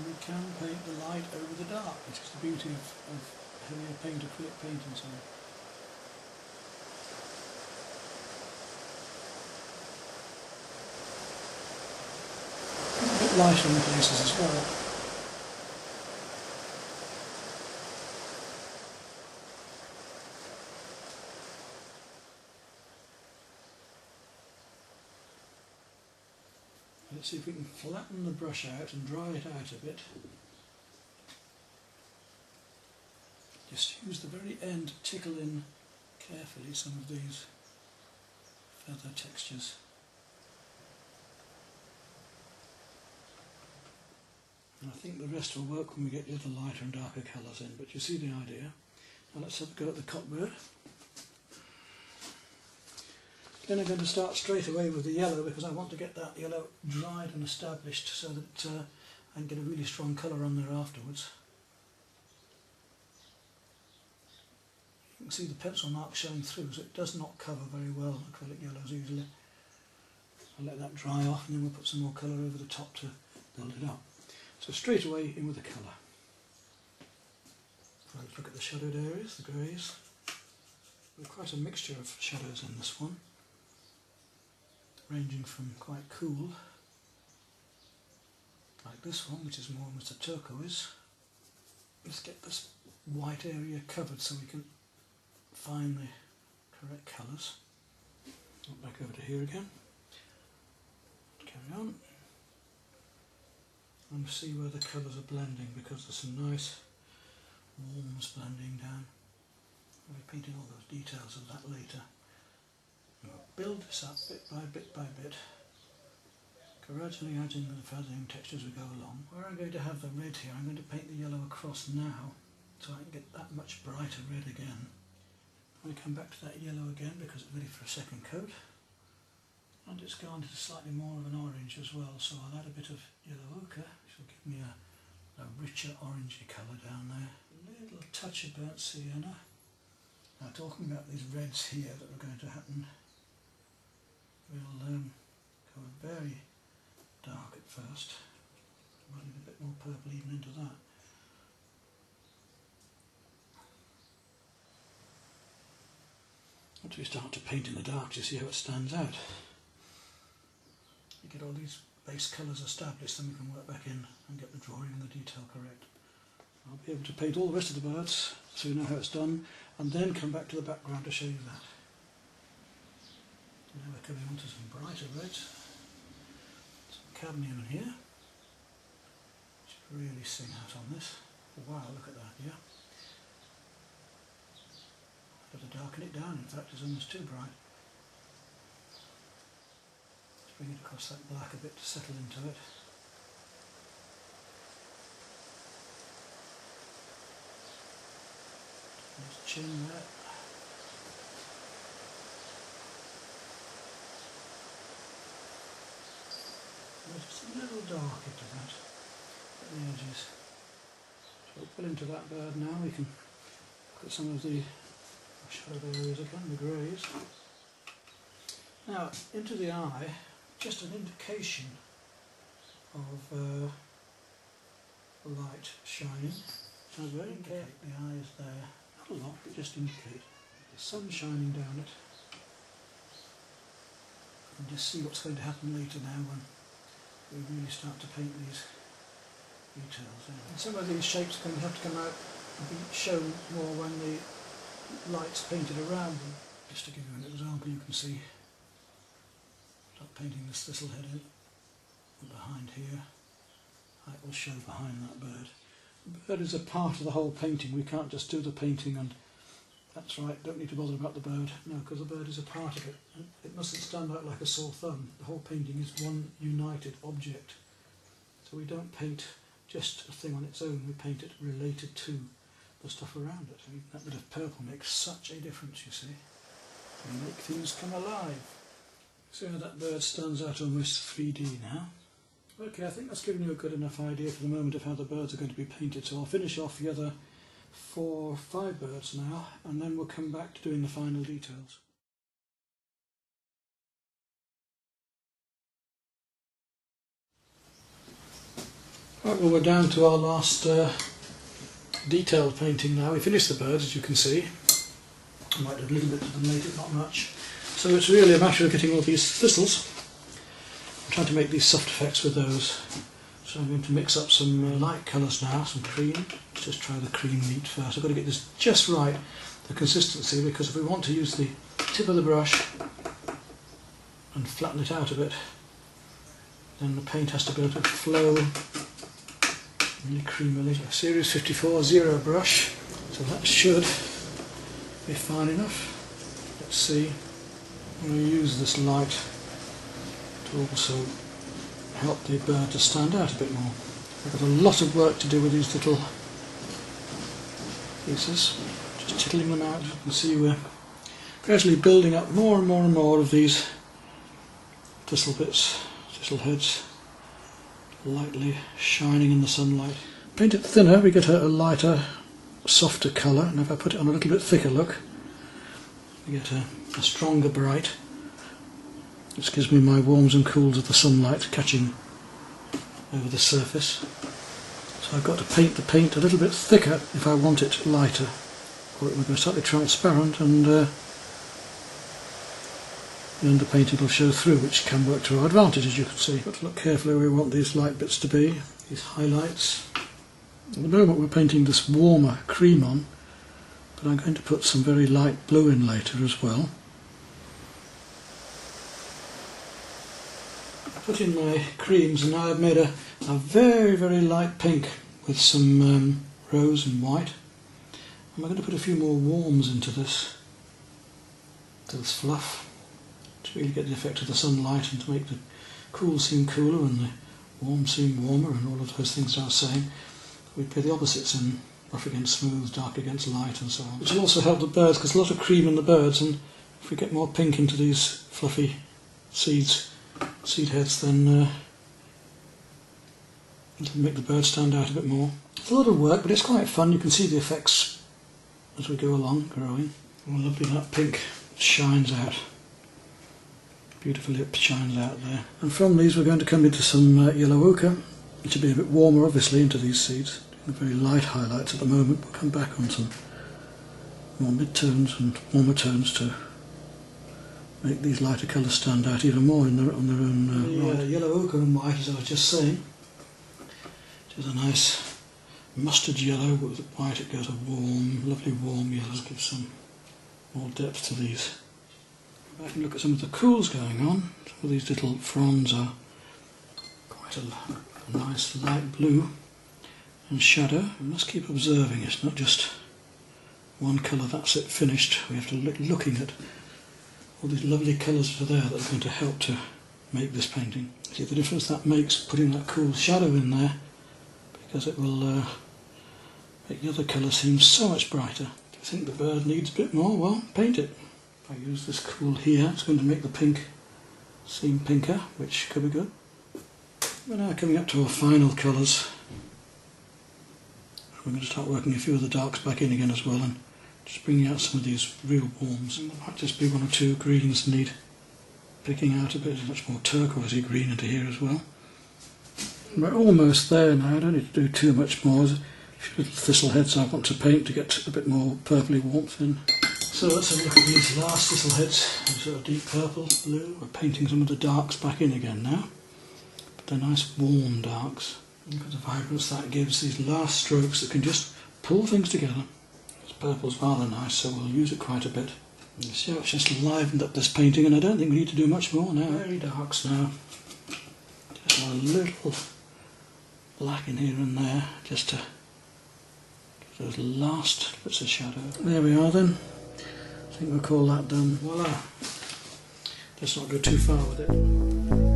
we can paint the light over the dark, which is the beauty of heavier paint, acrylic paint and so on. It's a bit lighter in places as well. Let's see if we can flatten the brush out and dry it out a bit. Just use the very end to tickle in carefully some of these feather textures. And I think the rest will work when we get the other lighter and darker colours in, but you see the idea. Now let's have a go at the cockbird. Then I'm going to start straight away with the yellow because I want to get that yellow dried and established so that I can get a really strong colour on there afterwards. You can see the pencil mark showing through, so it does not cover very well acrylic yellows easily. I'll let that dry off and then we'll put some more colour over the top to build it up. So straight away in with the colour. Let's look at the shadowed areas, the greys. There's quite a mixture of shadows in this one, ranging from quite cool, like this one, which is more almost a turquoise. Let's get this white area covered so we can find the correct colours. Back over to here again. Carry on. And see where the colours are blending, because there's some nice warms blending down. I'll be painting all those details of that later. We'll build this up bit by bit, gradually adding the feathering texture as we go along. Where I'm going to have the red here, I'm going to paint the yellow across now, so I can get that much brighter red again. I come back to that yellow again because it's ready for a second coat, and it's gone into slightly more of an orange as well, so I'll add a bit of yellow ochre, which will give me a richer orangey colour down there. A little touch of burnt sienna. Now talking about these reds here that are going to happen, we'll go very dark at first, running a bit more purple even into that. Once we start to paint in the dark, you see how it stands out. You get all these base colours established, then we can work back in and get the drawing and the detail correct. I'll be able to paint all the rest of the birds so you know how it's done, and then come back to the background to show you that. Now we're coming on to some brighter reds. Some cadmium in here. Should really sing out on this. Wow, look at that, yeah. I've got to darken it down, in fact it's almost too bright. Let's bring it across that black a bit to settle into it. Nice chin there. And just a little darker to that at the edges. So we'll pull into that bird now. We can look at some of the shadowed areas again, the greys. Now into the eye, just an indication of light shining. So very indicate the eye is there. Not a lot, but just indicate. The sun shining down it. And just see what's going to happen later now when we really start to paint these details in. And some of these shapes are going to have to come out and be shown more when the light's painted around them. Just to give you an example, you can see, start painting this little head in behind here. It will show behind that bird. The bird is a part of the whole painting. We can't just do the painting and that's right, don't need to bother about the bird. No, because the bird is a part of it. It mustn't stand out like a sore thumb. The whole painting is one united object. So we don't paint just a thing on its own, we paint it related to the stuff around it. I mean, that bit of purple makes such a difference, you see. We make things come alive. See how that bird stands out almost 3D now. Okay, I think that's given you a good enough idea for the moment of how the birds are going to be painted, so I'll finish off the other 4 or 5 birds now, and then we'll come back to doing the final details. Right, well, we're down to our last detailed painting now. We finished the birds, as you can see. I might do a little bit to them later, not much. So it's really a matter of getting all these thistles. I'm trying to make these soft effects with those. So I'm going to mix up some light colours now, some cream. Let's just try the cream neat first. I've got to get this just right, the consistency, because if we want to use the tip of the brush and flatten it out a bit, then the paint has to be able to flow really creamily. A Series 54 Zero brush, so that should be fine enough. Let's see. I'm going to use this light to also help the bird to stand out a bit more. I've got a lot of work to do with these little pieces, just tickling them out. You can see we're gradually building up more and more and more of these thistle bits, thistle heads, lightly shining in the sunlight. Paint it thinner, we get a lighter, softer colour, and if I put it on a little bit thicker look, we get a stronger bright. This gives me my warms and cools of the sunlight catching over the surface. So I've got to paint the paint a little bit thicker if I want it lighter, or it will go slightly transparent and the underpainting will show through, which can work to our advantage, as you can see. Got to look carefully where we want these light bits to be, these highlights. At the moment we're painting this warmer cream on, but I'm going to put some very light blue in later as well. I put in my creams and now I've made a very, very light pink with some rose and white. And I'm going to put a few more warms into this fluff to really get the effect of the sunlight and to make the cool seem cooler and the warm seem warmer and all of those things I was saying. We play the opposites in rough against smooth, dark against light and so on. Which will also help the birds, because there's a lot of cream in the birds, and if we get more pink into these fluffy seed heads, then it'll make the bird stand out a bit more. It's a lot of work, but it's quite fun. You can see the effects as we go along, growing. Oh, lovely, that pink shines out. Beautifully it shines out there. And from these we're going to come into some yellow ochre, which will be a bit warmer obviously into these seeds. Very light highlights at the moment. We'll come back on some more mid-tones and warmer tones to make these lighter colours stand out even more on their own right. Yellow ochre and white, as I was just saying, which is a nice mustard yellow. With white it goes a warm, lovely warm yellow. Gives some more depth to these. Go back and look at some of the cools going on. Some of these little fronds are quite a nice light blue and shadow. We must keep observing. It's not just one colour, that's it, finished. We have to look looking at all these lovely colours that are there that are going to help to make this painting. See the difference that makes putting that cool shadow in there, because it will make the other colour seem so much brighter. Do you think the bird needs a bit more? Well, paint it. If I use this cool here, it's going to make the pink seem pinker, which could be good. We're now coming up to our final colours. We're going to start working a few of the darks back in again as well, and just bringing out some of these real warms. There might just be one or two greens that need picking out a bit. There's much more turquoisey green into here as well. We're almost there now. I don't need to do too much more. There's a few little thistle heads I want to paint to get a bit more purpley warmth in. So let's have a look at these last thistle heads. Sort of deep purple, blue. We're painting some of the darks back in again now, but they're nice warm darks. Look at the vibrance that gives, these last strokes that can just pull things together. This purple's rather nice, so we'll use it quite a bit. You see how it's just livened up this painting, and I don't think we need to do much more now. Very darks now. Just a little black in here and there, just to get those last bits of shadow. There we are then. I think we'll call that done. Voila! Let's not go too far with it.